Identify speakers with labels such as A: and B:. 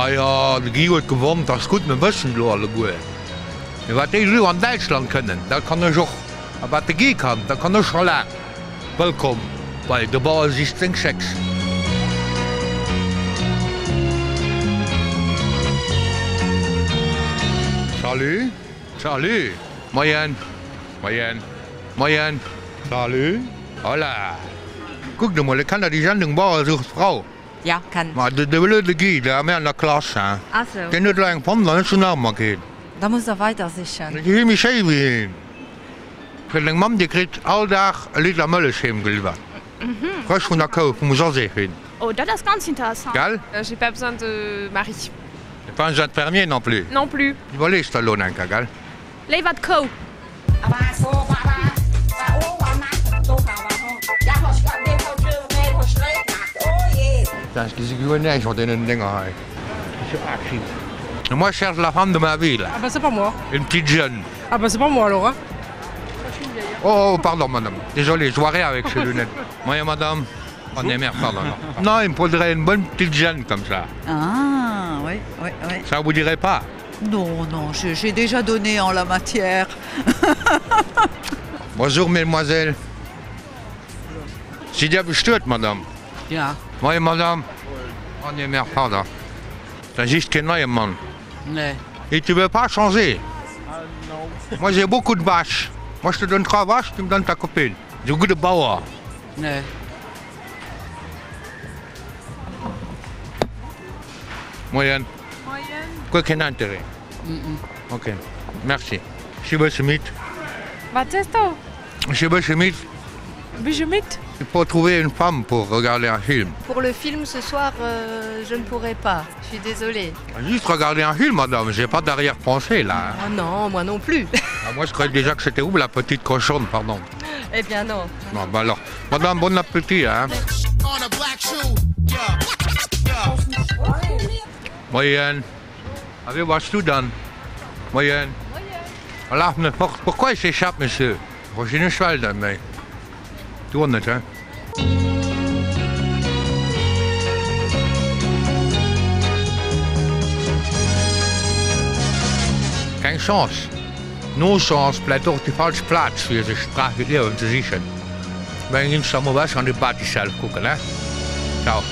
A: Ja, de Gi huet gewonnen, dats gut me wëssen lo alle goe. Wat déi so an Deutschland kënnen, dat kann er joch. A wat de Gi kann, dat kann er schon la. Wëkom bei de Bauer sich 6. Salut. Salut. Moyen. Moyen. Moyen. Salut. Hola. Guck mal, ich kann da die Sendung Bauer sucht Frau.
B: Ja, kann.
A: Maar de blöde Guy, der mehr in der Klasse.
B: Ach so.
A: Der nicht lange von, dann ist er noch gehen.
B: Da muss er weiter sichern.
A: Ich will mich schämen hin. Für den Mann, die kriegt alltag ein Liter Mölleschämen geliefert. Frisch von der Kuh, muss auch sehen.
C: Oh, das ist ganz intéressant.
A: Gell?
C: J'ai pas besoin de mari.
A: Ich bin nicht Fermier non plus.
C: Non plus.
A: Überlegst du Lohn, gell?
C: Leef wat ko.
A: Das ist nicht von den Dingen. Moi, je cherche la femme de ma ville.
D: Ah bah c'est pas moi.
A: Une petite jeune.
D: Ah bah c'est pas moi alors. Hein.
A: Oh, pardon, madame. Désolé, je vois rien avec ces lunettes. Moi, madame. On est merde, pardon. Non, il me faudrait une bonne petite jeune comme ça.
B: Ah, oui, oui, oui.
A: Ça vous dirait pas?
B: Non, non, j'ai déjà donné en la matière.
A: Bonjour, mesdemoiselles. Sie dir bestört, madame?
B: Ja.
A: Moi, madame. On est merde, pardon. T'as juste qu'un neuer Mann.
B: Nee.
A: Et tu veux pas changer? Non. Moi, j'ai beaucoup de vaches. Moi, je te donne 3 vaches, tu me donnes ta copine. Du gute Bauer.
B: Nee.
A: Moyenne. Quoi qu'un intérêt. Ok. Merci. Je veux mit.
C: Wat is dat?
A: Je veux mit.
C: Wie mit?
A: Il faut trouver une femme pour regarder un film.
E: Pour le film ce soir, je ne pourrai pas. Je suis désolée.
A: Juste regarder un film, madame. J'ai pas d'arrière-pensée, là.
E: Oh non, moi non plus.
A: Ah, moi, je croyais déjà que c'était où, la petite cochonne, pardon.
E: Eh bien non.
A: Non, bah alors. Madame, bon appétit, hein. Moyenne. Avez was du dann? Moyenne. Voilà, pourquoi il s'échappe, monsieur? J'ai une cheval dans mais. Tourne, hein. Keine Chance. No Chance bleibt doch die falsche Platz für die Sprache zu sichern. Wenn ich mal was an die Party gucken, ne? Ciao.